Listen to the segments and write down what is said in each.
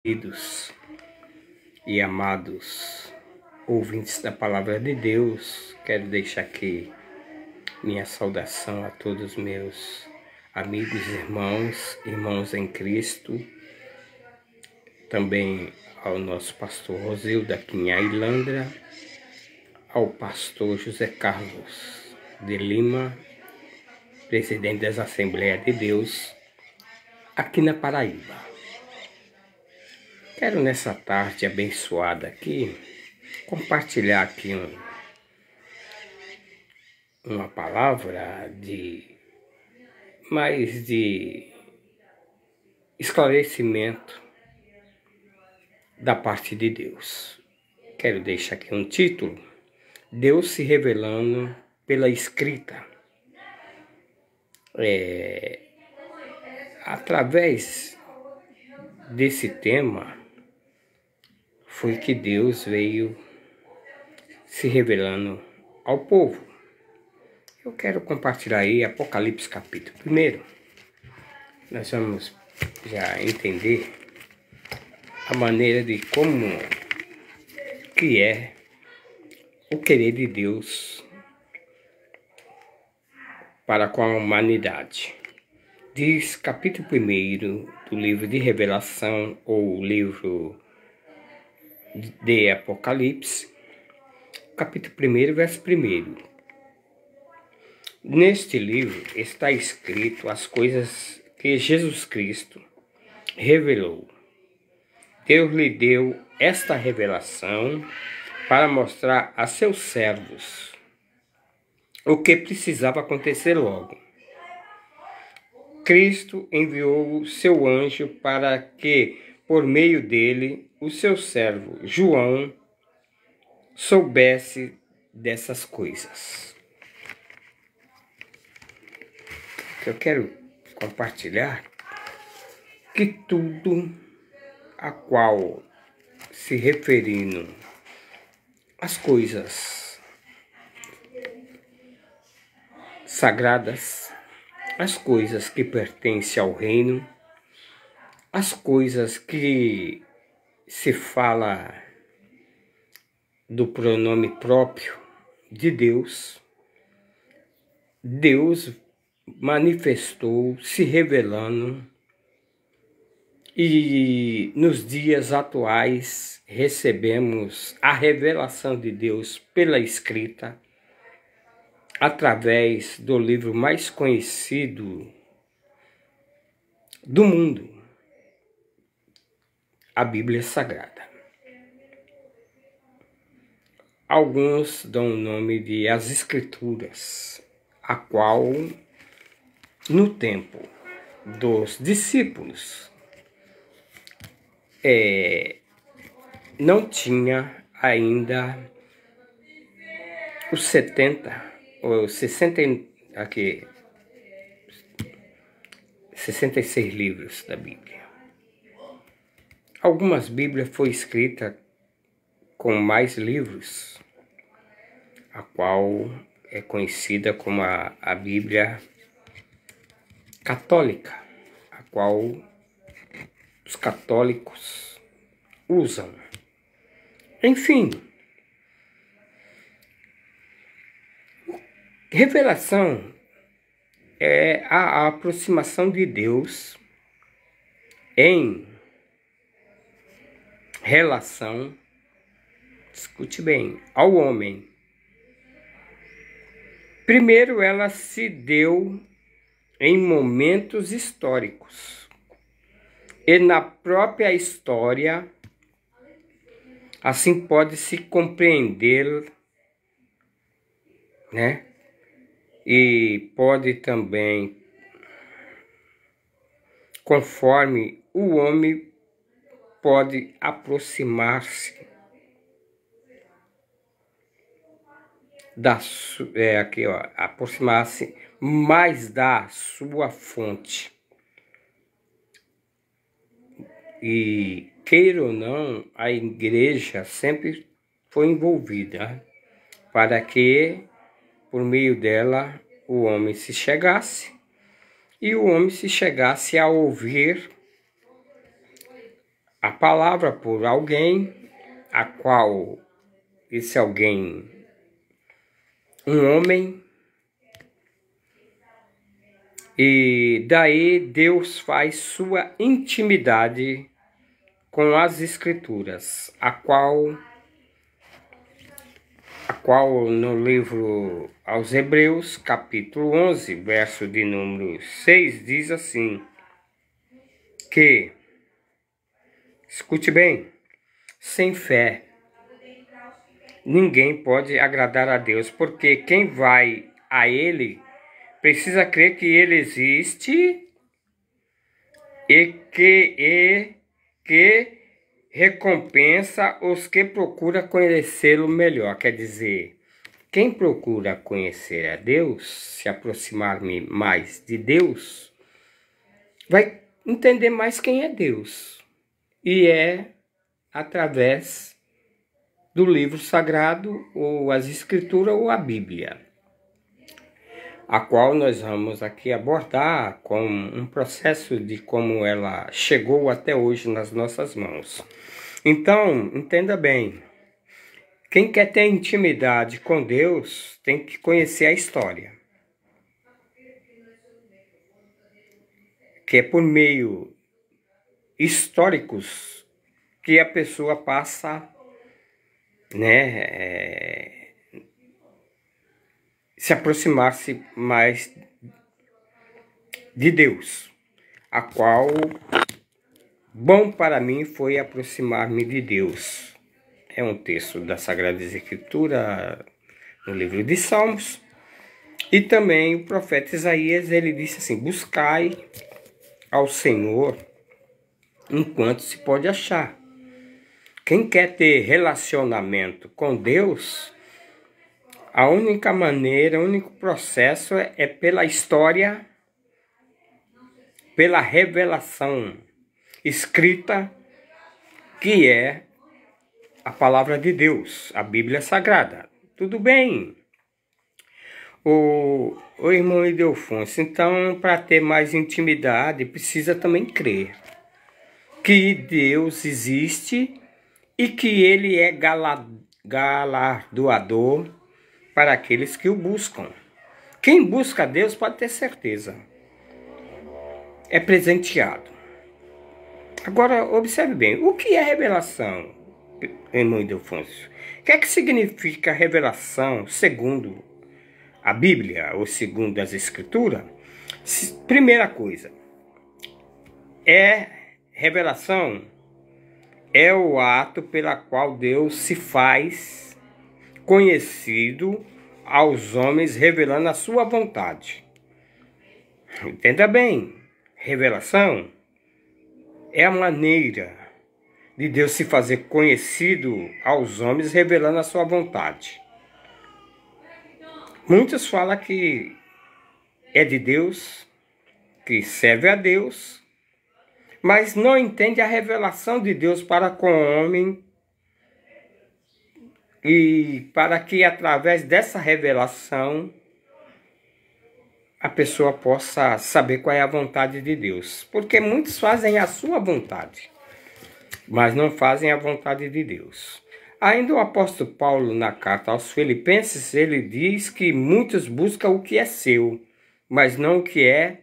Queridos e amados ouvintes da Palavra de Deus, quero deixar aqui minha saudação a todos meus amigos, irmãos em Cristo, também ao nosso pastor Rosildo aqui em Ailandra, ao pastor José Carlos de Lima, presidente das Assembleias de Deus, aqui na Paraíba. Quero nessa tarde abençoada aqui, compartilhar aqui uma palavra de esclarecimento da parte de Deus. Quero deixar aqui um título: Deus se revelando pela escrita. Através desse tema foi que Deus veio se revelando ao povo. Eu quero compartilhar aí Apocalipse capítulo 1. Nós vamos já entender a maneira de como que é o querer de Deus para com a humanidade. Diz capítulo 1 do livro de Revelação, ou livro de Apocalipse, capítulo 1, verso 1. Neste livro está escrito as coisas que Jesus Cristo revelou. Deus lhe deu esta revelação para mostrar a seus servos o que precisava acontecer logo. Cristo enviou seu anjo para que, por meio dele, o seu servo João soubesse dessas coisas. Eu quero compartilhar que tudo a qual se referindo às coisas sagradas, as coisas que pertencem ao reino, as coisas que se fala do pronome próprio de Deus, Deus manifestou, se revelando, e nos dias atuais recebemos a revelação de Deus pela escrita, através do livro mais conhecido do mundo, a Bíblia Sagrada. Alguns dão o nome de as Escrituras, a qual, no tempo dos discípulos, não tinha ainda os 66 livros da Bíblia. Algumas Bíblias foram escritas com mais livros, a qual é conhecida como a Bíblia Católica, a qual os católicos usam. Enfim, revelação é a aproximação de Deus em relação, escute bem, ao homem. Primeiro, ela se deu em momentos históricos. E na própria história, assim pode-se compreender, né? E pode também, conforme o homem pode aproximar-se aproximar-se mais da sua fonte. E, queira ou não, a igreja sempre foi envolvida para que, por meio dela, o homem se chegasse, e o homem se chegasse a ouvir a palavra por alguém, a qual esse alguém, um homem, e daí Deus faz sua intimidade com as Escrituras, a qual no livro aos Hebreus, capítulo 11, verso de número 6, diz assim, que, escute bem, sem fé ninguém pode agradar a Deus, porque quem vai a Ele precisa crer que Ele existe e que recompensa os que procuram conhecê-lo melhor. Quer dizer, quem procura conhecer a Deus, se aproximar mais de Deus, vai entender mais quem é Deus. E é através do livro sagrado, ou as Escrituras, ou a Bíblia, a qual nós vamos aqui abordar com um processo de como ela chegou até hoje nas nossas mãos. Então, entenda bem, quem quer ter intimidade com Deus tem que conhecer a história. Que é por meio históricos que a pessoa passa, se aproximar-se mais de Deus, a qual bom para mim foi aproximar-me de Deus. É um texto da Sagrada Escritura, no livro de Salmos, e também o profeta Isaías, ele disse assim, buscai ao Senhor enquanto se pode achar. Quem quer ter relacionamento com Deus, a única maneira, o único processo é pela história, pela revelação escrita, que é a palavra de Deus, a Bíblia Sagrada. Tudo bem, o irmão Ildefonso, então, para ter mais intimidade, precisa também crer que Deus existe e que Ele é galardoador para aqueles que o buscam. Quem busca Deus pode ter certeza, é presenteado. Agora, observe bem, o que é revelação, irmão Ildefonso? O que é que significa revelação segundo a Bíblia, ou segundo as Escrituras? Primeira coisa, revelação é o ato pela qual Deus se faz conhecido aos homens, revelando a sua vontade. Entenda bem, revelação é a maneira de Deus se fazer conhecido aos homens, revelando a sua vontade. Muitos falam que é de Deus, que serve a Deus, mas não entende a revelação de Deus para com o homem, e para que através dessa revelação a pessoa possa saber qual é a vontade de Deus. Porque muitos fazem a sua vontade, mas não fazem a vontade de Deus. Ainda o apóstolo Paulo, na carta aos Filipenses, ele diz que muitos buscam o que é seu, mas não o que é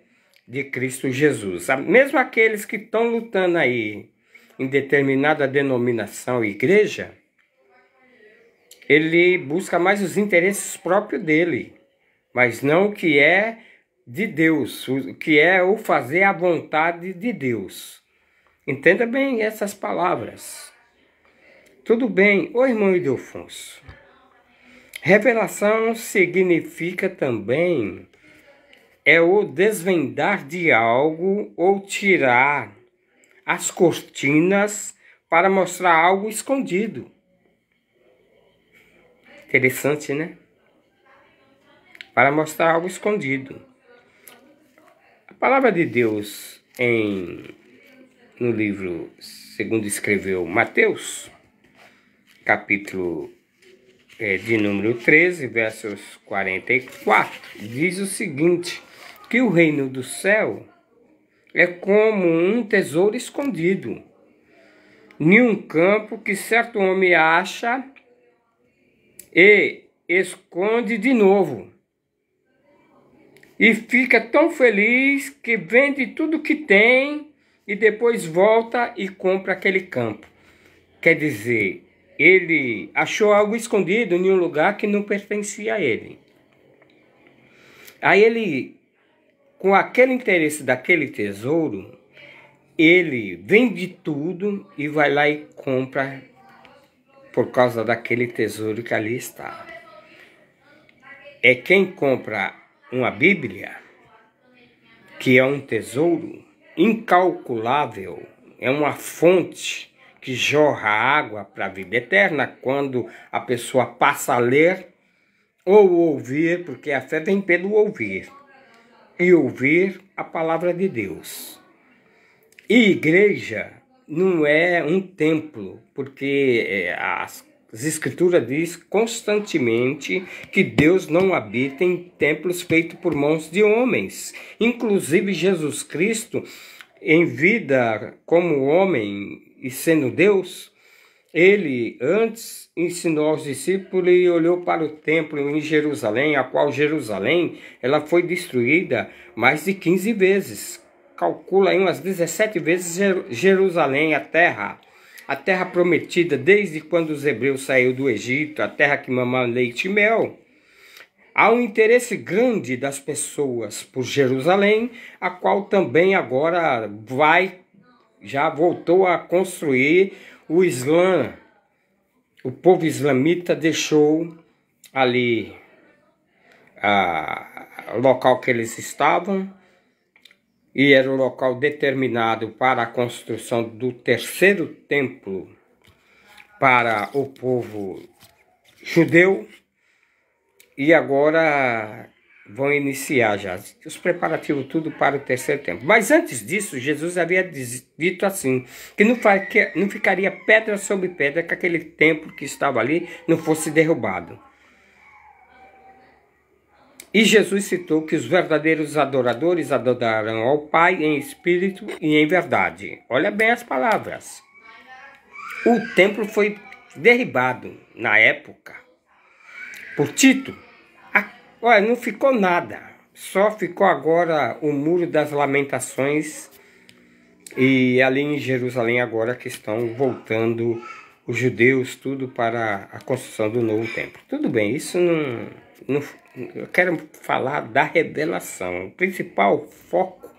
de Cristo Jesus. Mesmo aqueles que estão lutando aí em determinada denominação, igreja, ele busca mais os interesses próprios dele, mas não o que é de Deus, o que é o fazer a vontade de Deus. Entenda bem essas palavras. Tudo bem, ô irmão Ildefonso. Revelação significa também o desvendar de algo ou tirar as cortinas para mostrar algo escondido. Interessante, né? Para mostrar algo escondido. A palavra de Deus no livro, segundo escreveu Mateus, capítulo de número 13, versos 44, diz o seguinte, que o reino do céu é como um tesouro escondido, em um campo que certo homem acha e esconde de novo. E fica tão feliz que vende tudo que tem e depois volta e compra aquele campo. Quer dizer, ele achou algo escondido em um lugar que não pertencia a ele. Aí ele, com aquele interesse daquele tesouro, ele vende tudo e vai lá e compra por causa daquele tesouro que ali está. É quem compra uma Bíblia, que é um tesouro incalculável, é uma fonte que jorra água para a vida eterna quando a pessoa passa a ler ou ouvir, porque a fé vem pelo ouvir, e ouvir a palavra de Deus. E igreja não é um templo, porque as Escrituras diz constantemente que Deus não habita em templos feitos por mãos de homens. Inclusive Jesus Cristo, em vida como homem e sendo Deus, ele antes ensinou aos discípulos e olhou para o templo em Jerusalém, a qual Jerusalém ela foi destruída mais de 15 vezes. Calcula aí umas 17 vezes Jerusalém, a terra prometida desde quando os hebreus saíram do Egito, a terra que mama leite e mel. Há um interesse grande das pessoas por Jerusalém, a qual também agora já voltou a construir o Islã. O povo islamita deixou ali o local que eles estavam, e era o local determinado para a construção do terceiro templo para o povo judeu. E agora vão iniciar já os preparativos tudo para o terceiro templo. Mas antes disso, Jesus havia dito assim, que não ficaria pedra sobre pedra, que aquele templo que estava ali não fosse derrubado. E Jesus citou que os verdadeiros adoradores adorarão ao Pai em espírito e em verdade. Olha bem as palavras. O templo foi derribado na época por Tito. Olha, não ficou nada. Só ficou agora o Muro das Lamentações. E ali em Jerusalém agora que estão voltando os judeus tudo para a construção do novo templo. Tudo bem, isso não eu quero falar da revelação. O principal foco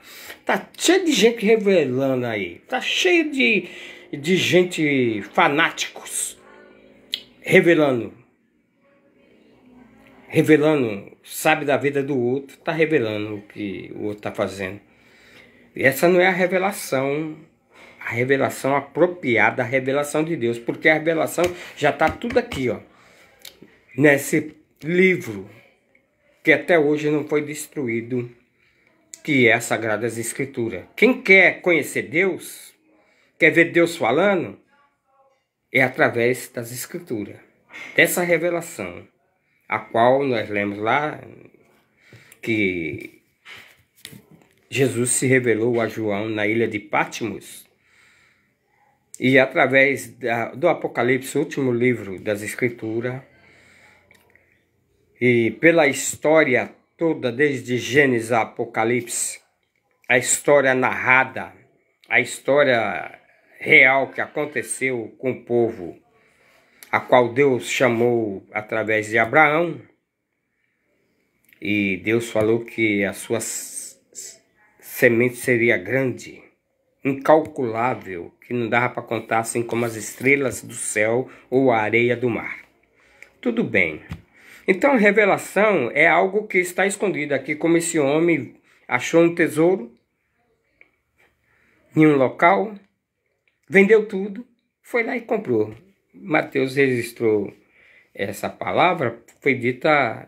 tá cheio de gente revelando aí. Tá cheio de gente fanáticos revelando, sabe da vida do outro, tá revelando o que o outro tá fazendo. E essa não é a revelação apropriada, a revelação de Deus, porque a revelação já tá tudo aqui, ó, nesse livro que até hoje não foi destruído, que é as Sagradas Escrituras. Quem quer conhecer Deus, quer ver Deus falando, é através das Escrituras, dessa revelação, a qual nós lemos lá, que Jesus se revelou a João na ilha de Patmos, e através do Apocalipse, o último livro das Escrituras, e pela história toda, desde Gênesis a Apocalipse, a história narrada, a história real que aconteceu com o povo, a qual Deus chamou através de Abraão, e Deus falou que a sua semente seria grande, incalculável, que não dava para contar, assim como as estrelas do céu ou a areia do mar. Tudo bem. Então, revelação é algo que está escondido aqui, como esse homem achou um tesouro em um local, vendeu tudo, foi lá e comprou. Mateus registrou essa palavra, foi dita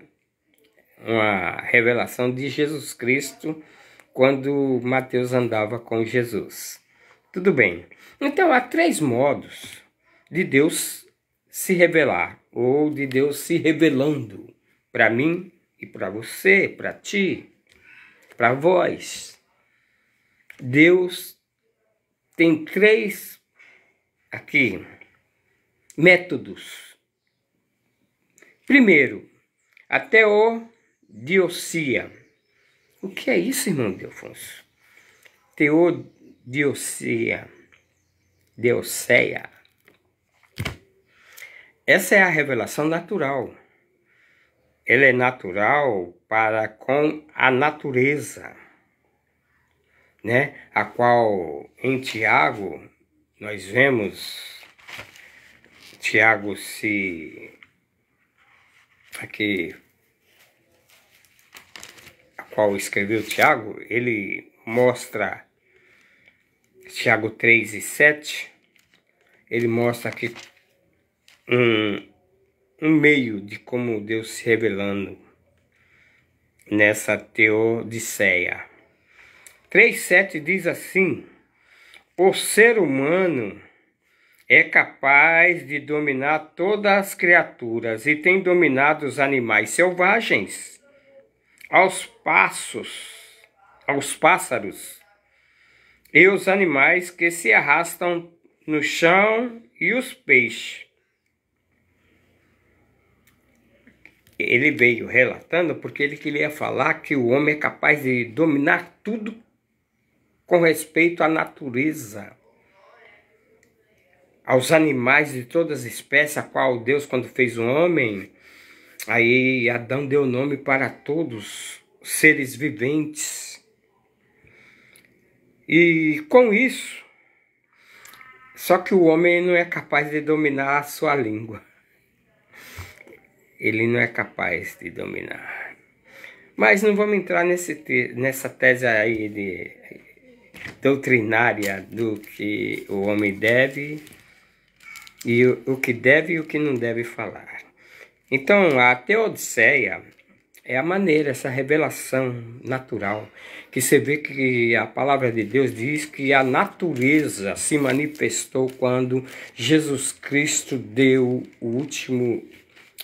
uma revelação de Jesus Cristo quando Mateus andava com Jesus. Tudo bem. Então, há 3 modos de Deus se revelar, ou de Deus se revelando para mim e para você, para ti, para vós. Deus tem 3 aqui métodos. Primeiro, a teodiocia. O que é isso, irmão Delfonso? Teodiocia. Deoceia. Essa é a revelação natural. Ela é natural para com a natureza, né? A qual em Tiago nós vemos Tiago aqui, a qual escreveu Tiago, ele mostra Tiago 3:7, ele mostra aqui um meio de como Deus se revelando nessa teodiceia. 3:7 diz assim: o ser humano é capaz de dominar todas as criaturas e tem dominado os animais selvagens, aos pássaros e os animais que se arrastam no chão e os peixes. Ele veio relatando porque ele queria falar que o homem é capaz de dominar tudo com respeito à natureza, aos animais de todas as espécies, a qual Deus, quando fez o homem, aí Adão deu nome para todos os seres viventes. E com isso, só que o homem não é capaz de dominar a sua língua. Ele não é capaz de dominar. Mas não vamos entrar nessa tese aí doutrinária do que o homem deve e o que deve e o que não deve falar. Então, a teodiceia é a maneira, essa revelação natural, que você vê que a palavra de Deus diz que a natureza se manifestou quando Jesus Cristo deu o último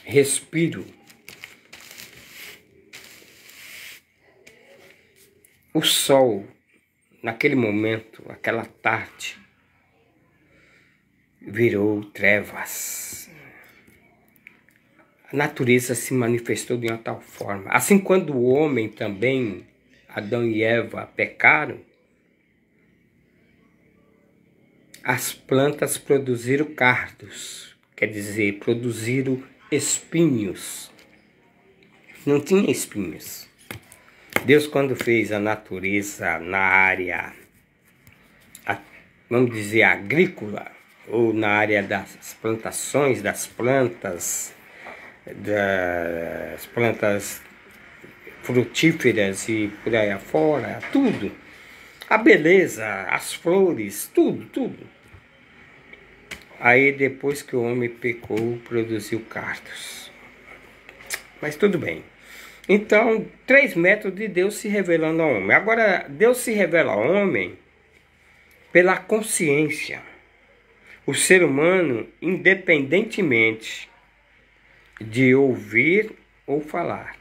respiro. O sol, naquele momento, aquela tarde, virou trevas. A natureza se manifestou de uma tal forma. Assim, quando o homem também, Adão e Eva, pecaram, as plantas produziram cardos, quer dizer, produziram espinhos. Não tinha espinhos. Deus, quando fez a natureza na área, vamos dizer, agrícola, ou na área das plantações, das plantas frutíferas e por aí afora, tudo. A beleza, as flores, tudo. Aí depois que o homem pecou, produziu cardos. Mas tudo bem. Então, 3 métodos de Deus se revelando ao homem. Agora, Deus se revela ao homem pela consciência. O ser humano, independentemente de ouvir ou falar,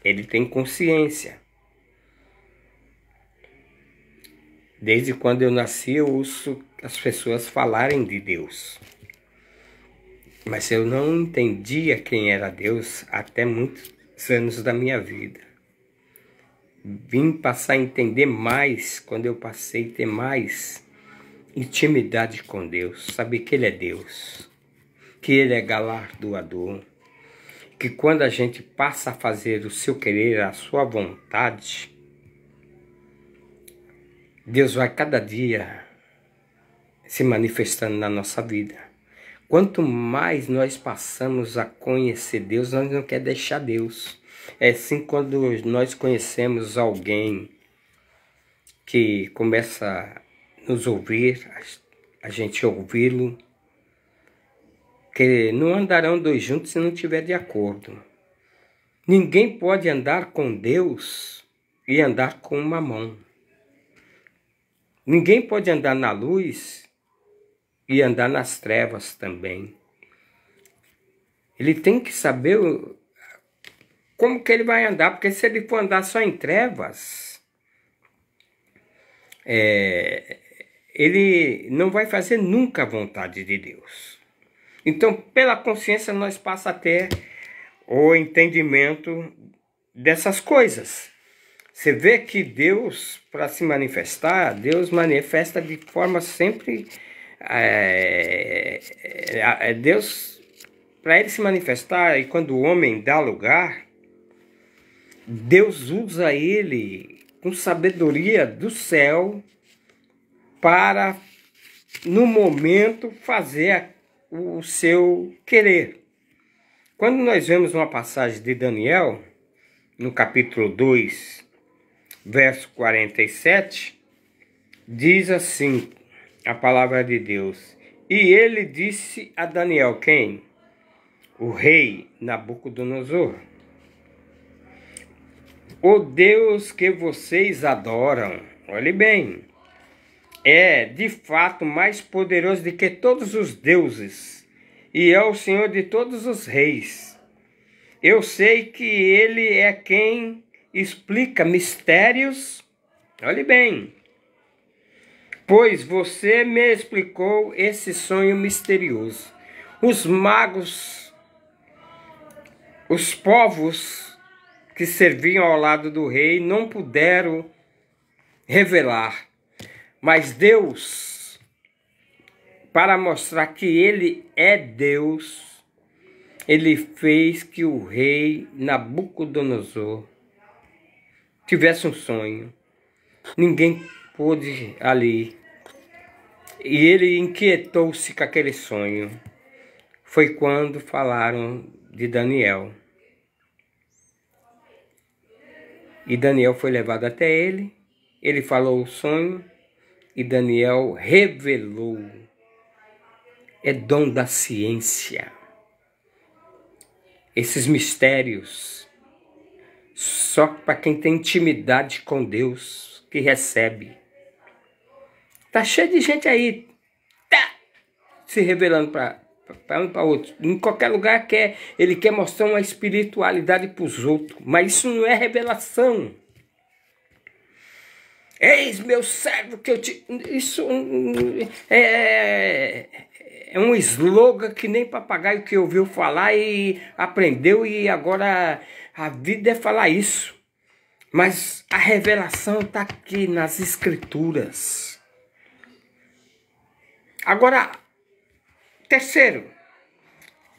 ele tem consciência. Desde quando eu nasci, eu ouço as pessoas falarem de Deus. Mas eu não entendia quem era Deus até muitos anos da minha vida. Vim passar a entender mais quando eu passei a ter mais intimidade com Deus. Saber que Ele é Deus, que Ele é galardoador, que quando a gente passa a fazer o seu querer, a sua vontade, Deus vai cada dia se manifestando na nossa vida. Quanto mais nós passamos a conhecer Deus, nós não queremos deixar Deus. É assim quando nós conhecemos alguém que começa a nos ouvir, a gente ouvi-lo, que não andarão dois juntos se não estiver de acordo. Ninguém pode andar com Deus e andar com mamão. Ninguém pode andar na luz e andar nas trevas também. Ele tem que saber como que ele vai andar, porque se ele for andar só em trevas, ele não vai fazer nunca a vontade de Deus. Então, pela consciência, nós passamos a ter o entendimento dessas coisas. Você vê que Deus, para se manifestar, Deus manifesta de forma sempre... Deus, para ele se manifestar, e quando o homem dá lugar, Deus usa ele com sabedoria do céu para, no momento, fazer o seu querer. Quando nós vemos uma passagem de Daniel, no capítulo 2, verso 47, diz assim a palavra de Deus: e ele disse a Daniel, quem? O rei Nabucodonosor: o Deus que vocês adoram, olhe bem, é de fato mais poderoso do que todos os deuses, e é o Senhor de todos os reis. Eu sei que ele é quem explica mistérios, olhe bem, pois você me explicou esse sonho misterioso. Os magos, os povos que serviam ao lado do rei não puderam revelar, mas Deus, para mostrar que ele é Deus, ele fez que o rei Nabucodonosor tivesse um sonho. Ninguém pôde ali. E ele inquietou-se com aquele sonho. Foi quando falaram de Daniel. E Daniel foi levado até ele. Ele falou o sonho. E Daniel revelou. É dom da ciência. Esses mistérios, só para quem tem intimidade com Deus que recebe. Tá cheio de gente aí, se revelando para um e para outro. Em qualquer lugar ele quer mostrar uma espiritualidade para os outros, mas isso não é revelação. Eis meu servo que eu te... Isso é um slogan que nem papagaio que ouviu falar e aprendeu, e agora a vida é falar isso. Mas a revelação está aqui nas Escrituras. Agora, terceiro,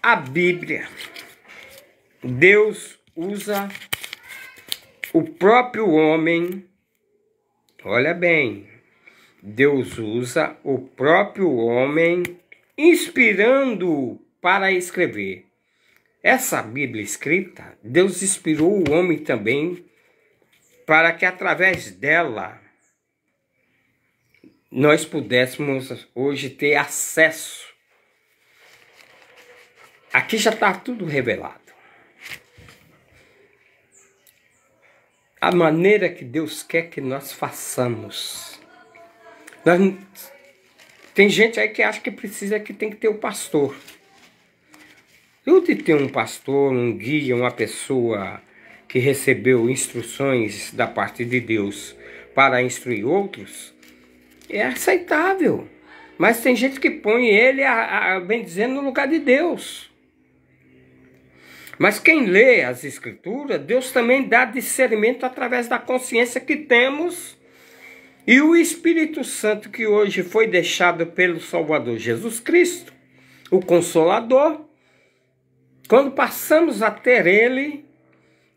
a Bíblia. Deus usa o próprio homem. Olha bem, Deus usa o próprio homem, inspirando-o para escrever. Essa Bíblia escrita, Deus inspirou o homem também, para que através dela nós pudéssemos hoje ter acesso. Aqui já está tudo revelado. A maneira que Deus quer que nós façamos. Tem gente aí que acha que precisa, que tem que ter o pastor. Eu de ter um pastor, um guia, uma pessoa que recebeu instruções da parte de Deus para instruir outros, é aceitável. Mas tem gente que põe ele, bem dizendo, no lugar de Deus. Mas quem lê as Escrituras, Deus também dá discernimento através da consciência que temos. E o Espírito Santo que hoje foi deixado pelo Salvador Jesus Cristo, o Consolador, quando passamos a ter ele,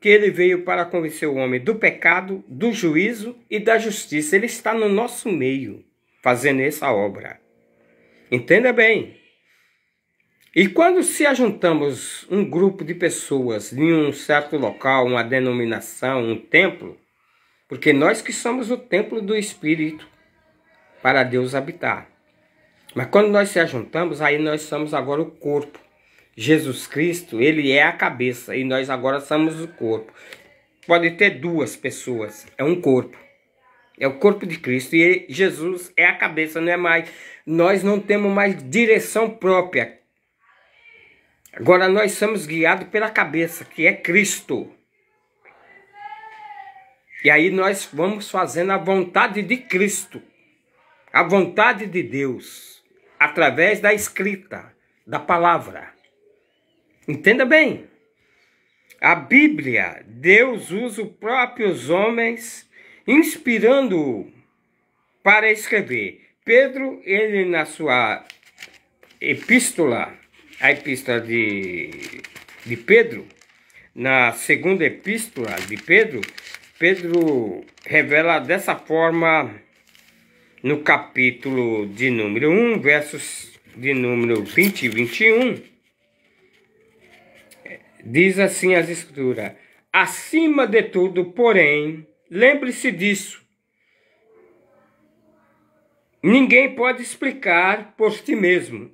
que ele veio para convencer o homem do pecado, do juízo e da justiça. Ele está no nosso meio, fazendo essa obra. Entenda bem. E quando se ajuntamos um grupo de pessoas em um certo local, uma denominação, um templo, porque nós que somos o templo do Espírito para Deus habitar. Mas quando nós se ajuntamos, aí nós somos agora o corpo. Jesus Cristo, ele é a cabeça e nós agora somos o corpo. Pode ter duas pessoas, é um corpo. É o corpo de Cristo e Jesus é a cabeça, não é mais. Nós não temos mais direção própria. Agora nós somos guiados pela cabeça, que é Cristo. E aí nós vamos fazendo a vontade de Cristo. a vontade de Deus através da escrita, da palavra. Entenda bem. A Bíblia, Deus usa os próprios homens, inspirando-o para escrever. Pedro, ele na sua epístola, a epístola de Pedro, na segunda epístola de Pedro, Pedro revela dessa forma no capítulo de número 1, versos de número 20 e 21, diz assim as Escrituras: acima de tudo, porém, lembre-se disso. Ninguém pode explicar por si mesmo,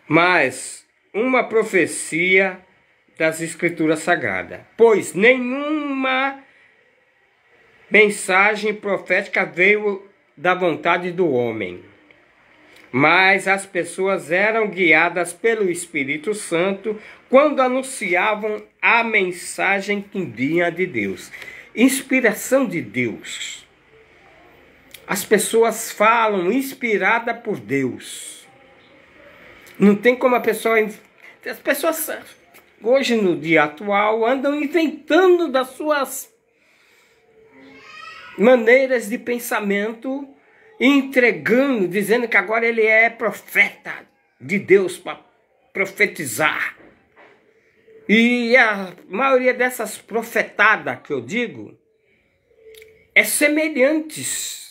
mas uma profecia das Escrituras Sagradas, pois nenhuma mensagem profética veio da vontade do homem, mas as pessoas eram guiadas pelo Espírito Santo quando anunciavam a mensagem que vinha de Deus. Inspiração de Deus. As pessoas falam inspirada por Deus. Não tem como a pessoa... As pessoas hoje no dia atual andam inventando das suas maneiras de pensamento, entregando, dizendo que agora ele é profeta de Deus para profetizar. E a maioria dessas profetadas que eu digo é semelhantes.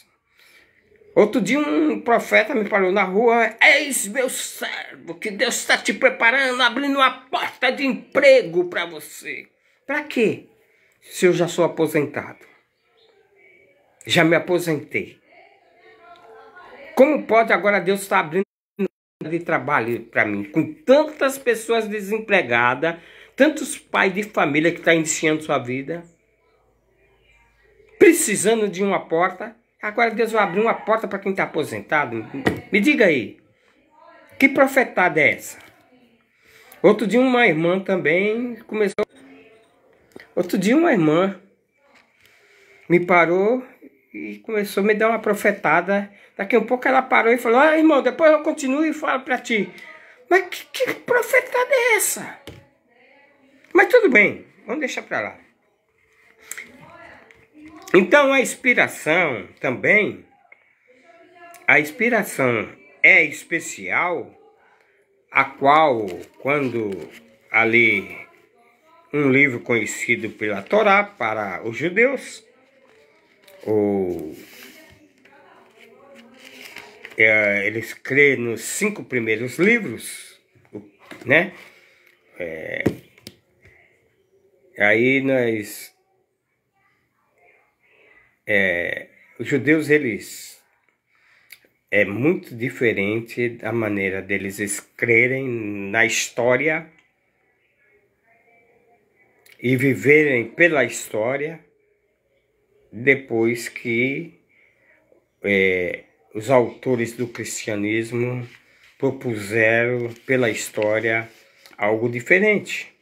Outro dia um profeta me falou na rua: eis meu servo, que Deus está te preparando, abrindo uma porta de emprego para você. Para quê? Se eu já sou aposentado. Já me aposentei. Como pode agora Deus estar abrindo de trabalho para mim? Com tantas pessoas desempregadas, tantos pais de família que estão iniciando sua vida, precisando de uma porta. Agora Deus vai abrir uma porta para quem está aposentado? Me diga aí. Que profetada é essa? Outro dia uma irmã também começou... Outro dia uma irmã me parou e começou a me dar uma profetada. Daqui a um pouco ela parou e falou: ah, irmão, depois eu continuo e falo para ti. Mas que profetada é essa? Mas tudo bem, vamos deixar para lá. Então a inspiração também, a inspiração é especial, a qual, quando ali um livro conhecido pela Torá para os judeus, eles creem nos 5 primeiros livros, né? Aí nós... os judeus, eles... É muito diferente da maneira deles escreverem na história e viverem pela história, depois que os autores do cristianismo propuseram pela história algo diferente.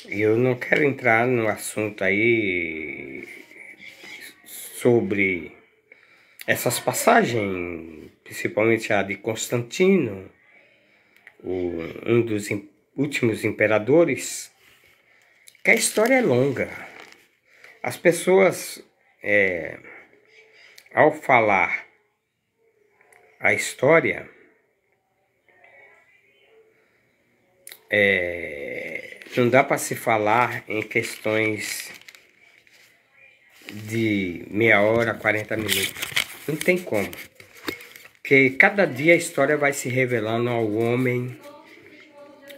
E eu não quero entrar no assunto aí sobre essas passagens, principalmente a de Constantino, um dos últimos imperadores, que a história é longa. As pessoas, ao falar a história, não dá para se falar em questões de meia hora, 40 minutos. Não tem como. Porque cada dia a história vai se revelando ao homem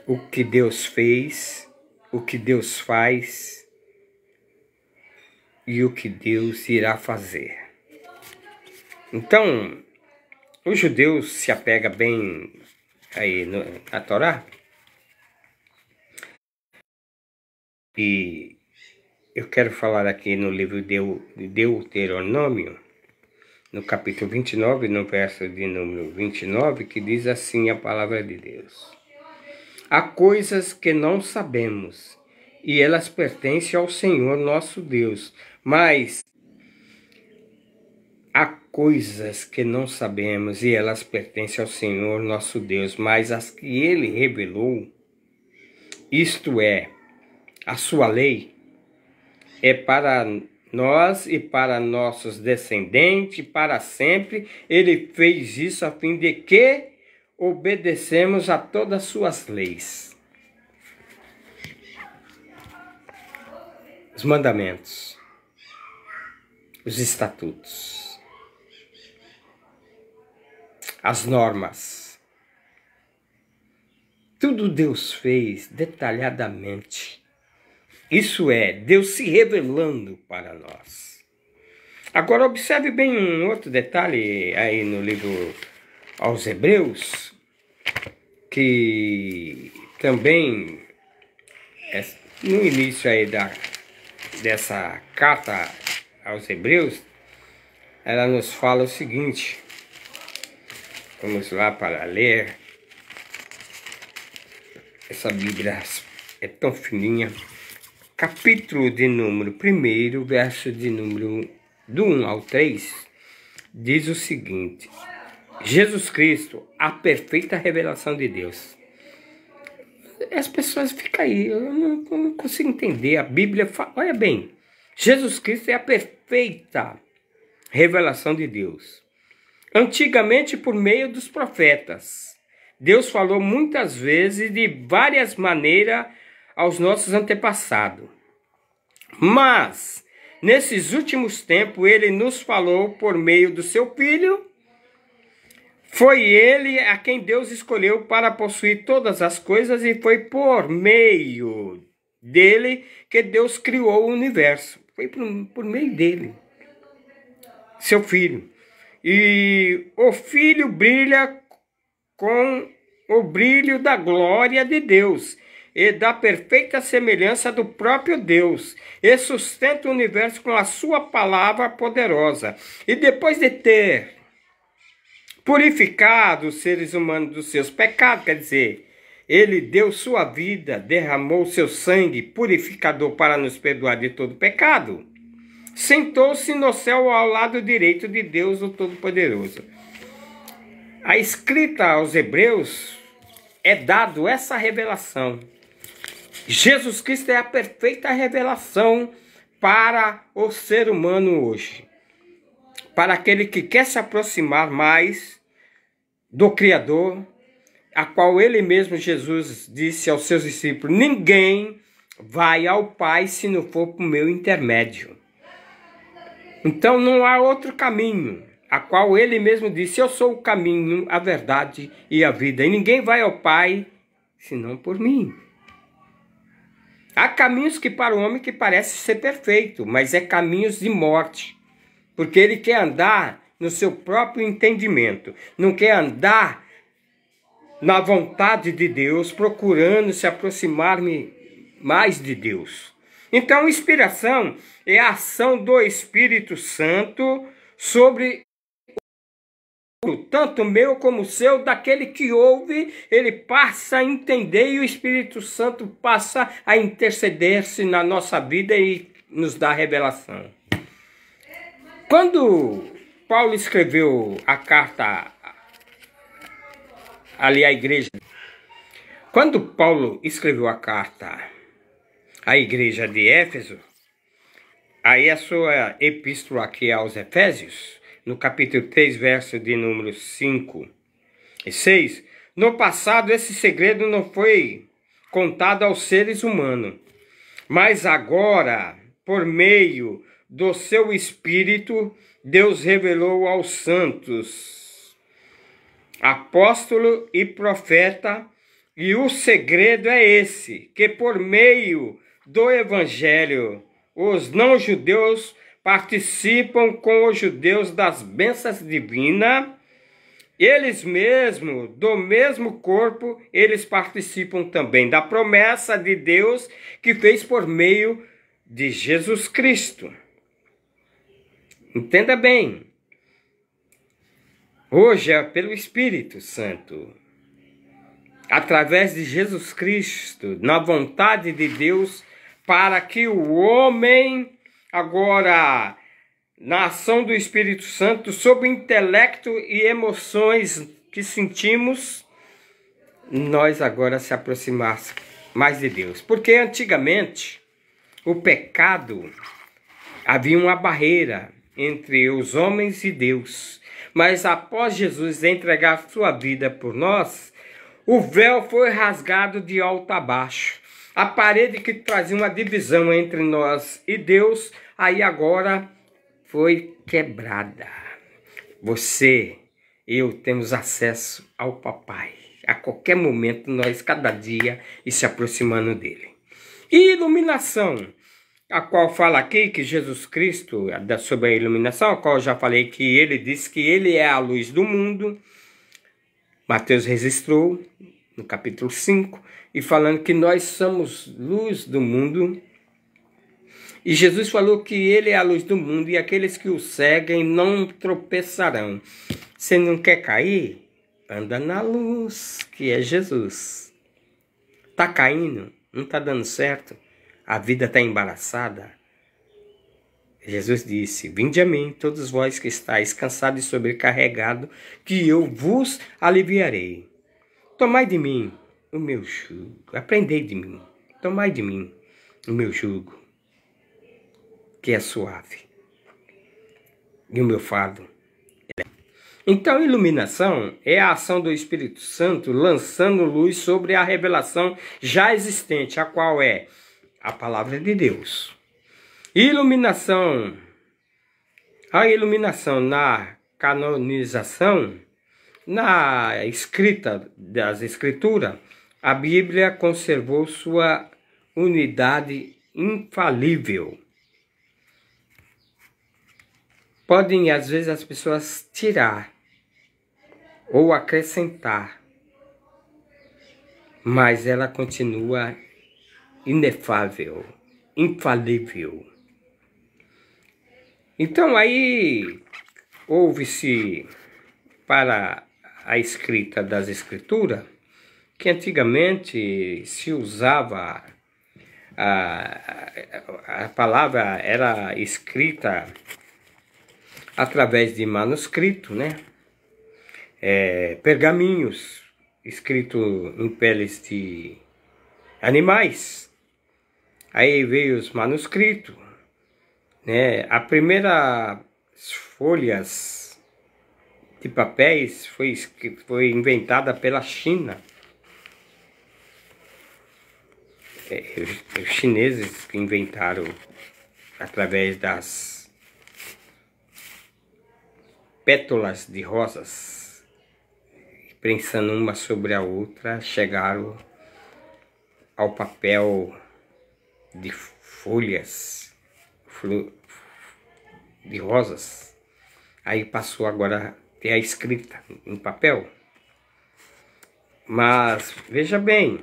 o que Deus fez, o que Deus faz e o que Deus irá fazer. Então, os judeus se apegam bem aí na Torá. E eu quero falar aqui no livro de Deuteronômio, no capítulo 29, no verso de número 29, que diz assim a palavra de Deus: há coisas que não sabemos, e elas pertencem ao Senhor nosso Deus, mas há coisas que não sabemos e elas pertencem ao Senhor nosso Deus, mas as que Ele revelou, isto é, a sua lei, é para nós e para nossos descendentes, para sempre. Ele fez isso a fim de que obedecemos a todas as suas leis. Os mandamentos, os estatutos, as normas. Tudo Deus fez detalhadamente. Isso é, Deus se revelando para nós. Agora observe bem um outro detalhe aí no livro aos Hebreus, que também no início aí dessa carta aos Hebreus, ela nos fala o seguinte. Vamos lá para ler. Essa Bíblia é tão fininha. Capítulo de número 1, verso de número do 1 ao 3, diz o seguinte: Jesus Cristo, a perfeita revelação de Deus. As pessoas ficam aí, eu não consigo entender. A Bíblia fala, olha bem, Jesus Cristo é a perfeita revelação de Deus. Antigamente, por meio dos profetas, Deus falou muitas vezes de várias maneiras aos nossos antepassados. Mas, nesses últimos tempos, Ele nos falou por meio do Seu Filho. Foi Ele a quem Deus escolheu para possuir todas as coisas e foi por meio dele que Deus criou o universo. Foi por meio dele, Seu Filho. E o Filho brilha com o brilho da glória de Deus e da perfeita semelhança do próprio Deus, e sustenta o universo com a sua palavra poderosa. E depois de ter purificado os seres humanos dos seus pecados, quer dizer, Ele deu sua vida, derramou seu sangue purificador para nos perdoar de todo pecado, sentou-se no céu ao lado direito de Deus, o Todo-Poderoso. A escrita aos Hebreus é dado essa revelação. Jesus Cristo é a perfeita revelação para o ser humano hoje. Para aquele que quer se aproximar mais do Criador, a qual Ele mesmo, Jesus, disse aos seus discípulos: ninguém vai ao Pai se não for por meu intermédio. Então não há outro caminho, a qual Ele mesmo disse: eu sou o caminho, a verdade e a vida, e ninguém vai ao Pai senão por mim. Há caminhos que para o homem que parece ser perfeito, mas é caminhos de morte, porque ele quer andar no seu próprio entendimento, não quer andar na vontade de Deus, procurando se aproximar mais de Deus. Então, inspiração é a ação do Espírito Santo sobre tanto meu como seu, daquele que ouve, ele passa a entender e o Espírito Santo passa a interceder-se na nossa vida e nos dá revelação. Quando Paulo escreveu a carta ali à igreja, quando Paulo escreveu a carta à igreja de Éfeso, aí a sua epístola aqui aos Efésios, no capítulo 3, verso de número 5 e 6, no passado esse segredo não foi contado aos seres humanos, mas agora, por meio do seu Espírito, Deus revelou aos santos, apóstolo e profeta, e o segredo é esse, que por meio do Evangelho, os não-judeus participam com os judeus das bênçãos divinas, eles mesmos, do mesmo corpo, eles participam também da promessa de Deus que fez por meio de Jesus Cristo. Entenda bem, hoje é pelo Espírito Santo, através de Jesus Cristo, na vontade de Deus, para que o homem agora na ação do Espírito Santo, sobre o intelecto e emoções que sentimos, nós agora se aproximarmos mais de Deus. Porque antigamente, o pecado, havia uma barreira entre os homens e Deus. Mas após Jesus entregar sua vida por nós, o véu foi rasgado de alto a baixo. A parede que trazia uma divisão entre nós e Deus, aí agora foi quebrada. Você e eu temos acesso ao Papai. A qualquer momento, nós, cada dia, e se aproximando dele. E iluminação, a qual fala aqui que Jesus Cristo, sobre a iluminação, a qual eu já falei que ele disse que ele é a luz do mundo. Mateus registrou no capítulo 5, e falando que nós somos luz do mundo. E Jesus falou que ele é a luz do mundo e aqueles que o seguem não tropeçarão. Você não quer cair? Anda na luz, que é Jesus. Tá caindo? Não tá dando certo? A vida está embaraçada? Jesus disse: vinde a mim, todos vós que estáis cansados e sobrecarregados, que eu vos aliviarei. Tomai de mim o meu jugo, aprendei de mim, tomai de mim o meu jugo, que é suave, e o meu fardo. Então, iluminação é a ação do Espírito Santo lançando luz sobre a revelação já existente, a qual é a palavra de Deus. Iluminação, a iluminação na canonização, na escrita das Escrituras, a Bíblia conservou sua unidade infalível. Podem, às vezes, as pessoas tirar ou acrescentar, mas ela continua inefável, infalível. Então aí houve-se para a escrita das Escrituras, que antigamente se usava, a palavra era escrita através de manuscrito, né? Pergaminhos, escrito em peles de animais. Aí veio os manuscritos, né? A primeira folhas de papéis foi inventada pela China. Os chineses que inventaram através das pétalas de rosas, prensando uma sobre a outra, chegaram ao papel de folhas de rosas. Aí passou agora a ter a escrita em papel. Mas veja bem,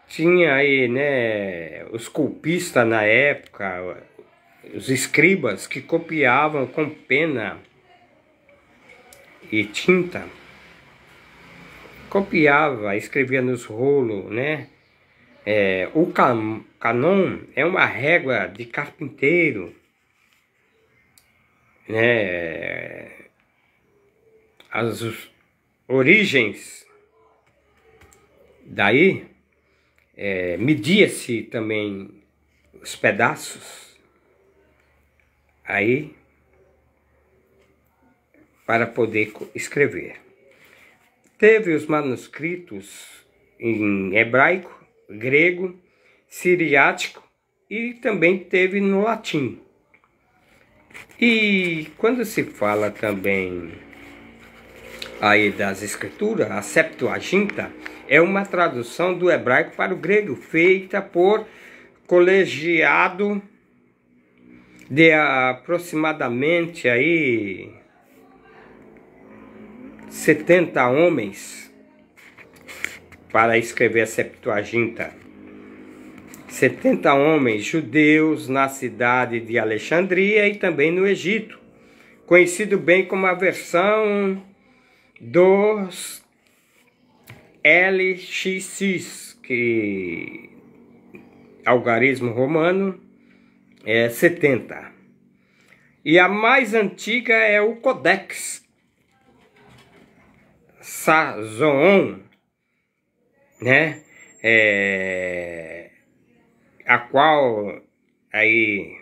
tinha aí, né, os copistas na época, os escribas que copiavam com pena e tinta, copiava, escrevia nos rolos, né? O canon é uma régua de carpinteiro, né? As origens daí media-se também os pedaços aí para poder escrever. Teve os manuscritos em hebraico, grego, siriático e também teve no latim. E quando se fala também aí das escrituras, a Septuaginta é uma tradução do hebraico para o grego, feita por colegiado de aproximadamente aí 70 homens para escrever a Septuaginta. 70 homens judeus na cidade de Alexandria e também no Egito, conhecido bem como a versão dos LXX, que algarismo romano é 70. E a mais antiga é o Codex Sazoon, né? A qual aí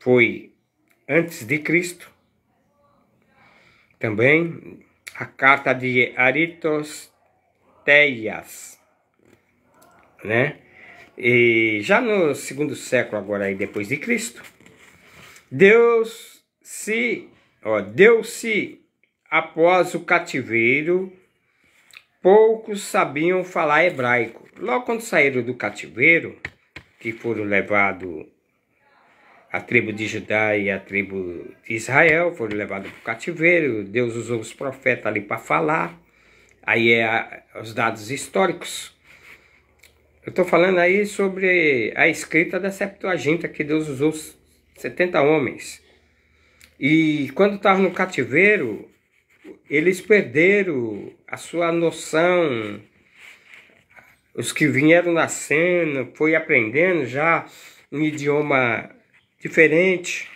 foi antes de Cristo. Também a carta de Aristóteles, né? E já no segundo século agora aí depois de Cristo, deu-se após o cativeiro, poucos sabiam falar hebraico. Logo quando saíram do cativeiro, que foram levados a tribo de Judá e a tribo de Israel, foram levados para o cativeiro, Deus usou os profetas ali para falar. Aí os dados históricos. Eu estou falando aí sobre a escrita da Septuaginta, que Deus usou 70 homens. E quando estavam no cativeiro, eles perderam a sua noção. Os que vieram nascendo, foi aprendendo já um idioma diferente.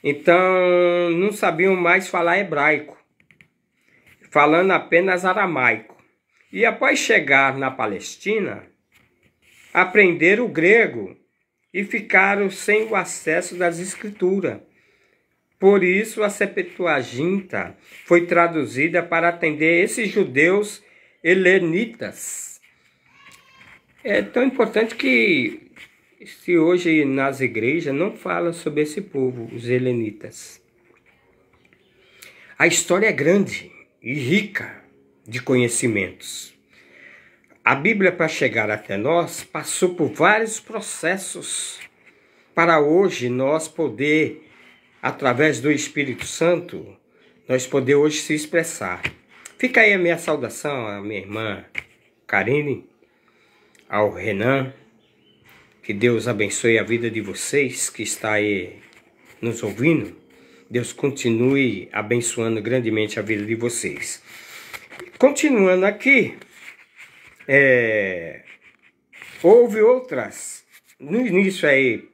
Então, não sabiam mais falar hebraico, falando apenas aramaico. E após chegar na Palestina, aprenderam o grego e ficaram sem o acesso das escrituras. Por isso a Septuaginta foi traduzida para atender esses judeus helenitas. É tão importante que se hoje nas igrejas não fala sobre esse povo, os helenitas. A história é grande e rica de conhecimentos. A Bíblia, para chegar até nós, passou por vários processos para hoje nós poder, através do Espírito Santo, nós poder hoje se expressar. Fica aí a minha saudação à minha irmã Karine, ao Renan. Que Deus abençoe a vida de vocês que está aí nos ouvindo. Deus continue abençoando grandemente a vida de vocês. Continuando aqui, houve outras, no início aí,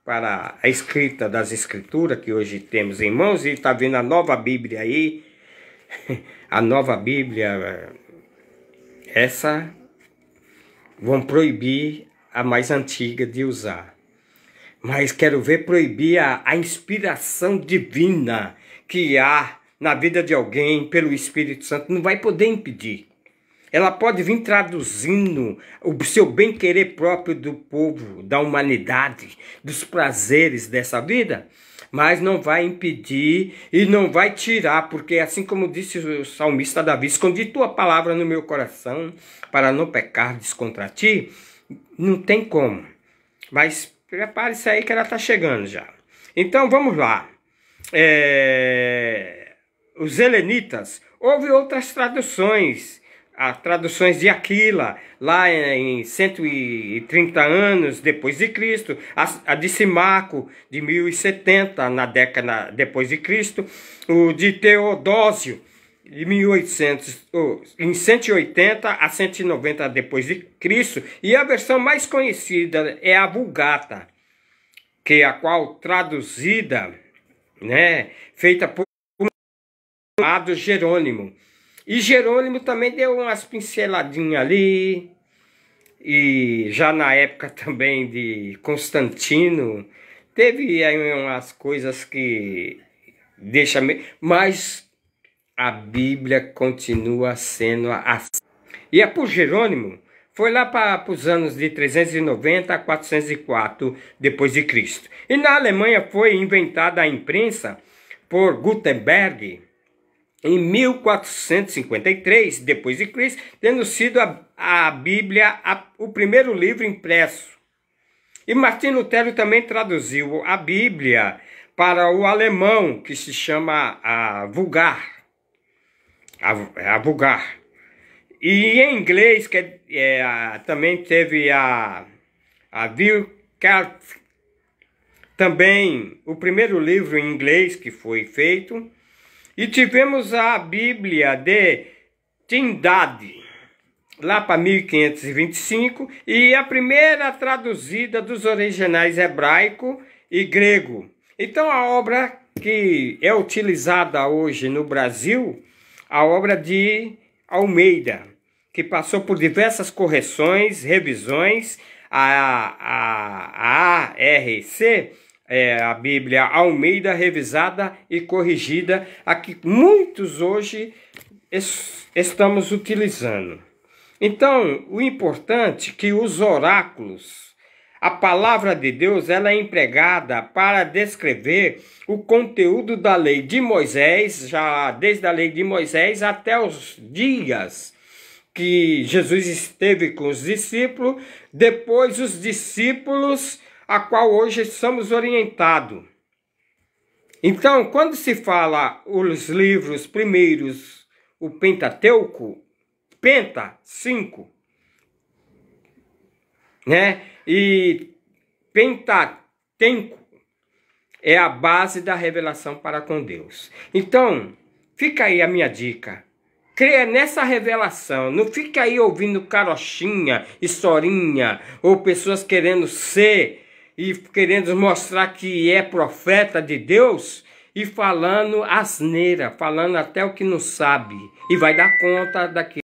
para a escrita das escrituras, que hoje temos em mãos, e está vendo a nova Bíblia aí, a nova Bíblia, essa vão proibir a mais antiga de usar. Mas quero ver proibir a inspiração divina que há na vida de alguém pelo Espírito Santo, não vai poder impedir. Ela pode vir traduzindo o seu bem-querer próprio do povo, da humanidade, dos prazeres dessa vida, mas não vai impedir e não vai tirar, porque assim como disse o salmista Davi, escondi tua palavra no meu coração para não pecar contra ti, não tem como. Mas prepare-se aí que ela está chegando já. Então vamos lá. Os helenitas, houve outras traduções, as traduções de Aquila, lá em 130 anos depois de Cristo, a de Simaco, de 1070, na década depois de Cristo, o de Teodósio, de 1800, em 180 a 190 depois de Cristo, e a versão mais conhecida é a Vulgata, que é a qual traduzida, né, feita por Jerônimo. E Jerônimo também deu umas pinceladinhas ali, e já na época também de Constantino, teve aí umas coisas que deixa meio... Mas a Bíblia continua sendo assim. E por Jerônimo, foi lá para os anos de 390 a 404 depois de Cristo. E na Alemanha foi inventada a imprensa por Gutenberg, em 1453 depois de Cristo, tendo sido a Bíblia o primeiro livro impresso. E Martim Lutero também traduziu a Bíblia para o alemão, que se chama a Vulgar. A Vulgar. E em inglês também teve a Wilkert, também o primeiro livro em inglês que foi feito. E tivemos a Bíblia de Tyndale, lá para 1525, e a primeira traduzida dos originais hebraico e grego, Então a obra que é utilizada hoje no Brasil, a obra de Almeida, que passou por diversas correções, revisões, a ARC, a Bíblia Almeida revisada e corrigida, a que muitos hoje estamos utilizando. Então, o importante é que os oráculos, a palavra de Deus, ela é empregada para descrever o conteúdo da lei de Moisés, já desde a lei de Moisés até os dias que Jesus esteve com os discípulos, depois os discípulos, a qual hoje somos orientados. Então, quando se fala os livros primeiros, o Pentateuco, Penta, 5, né? E Pentateuco é a base da revelação para com Deus. Então, fica aí a minha dica. Creia nessa revelação, não fica aí ouvindo carochinha, historinha, ou pessoas querendo ser e querendo mostrar que é profeta de Deus e falando asneira, falando até o que não sabe, e vai dar conta daquilo.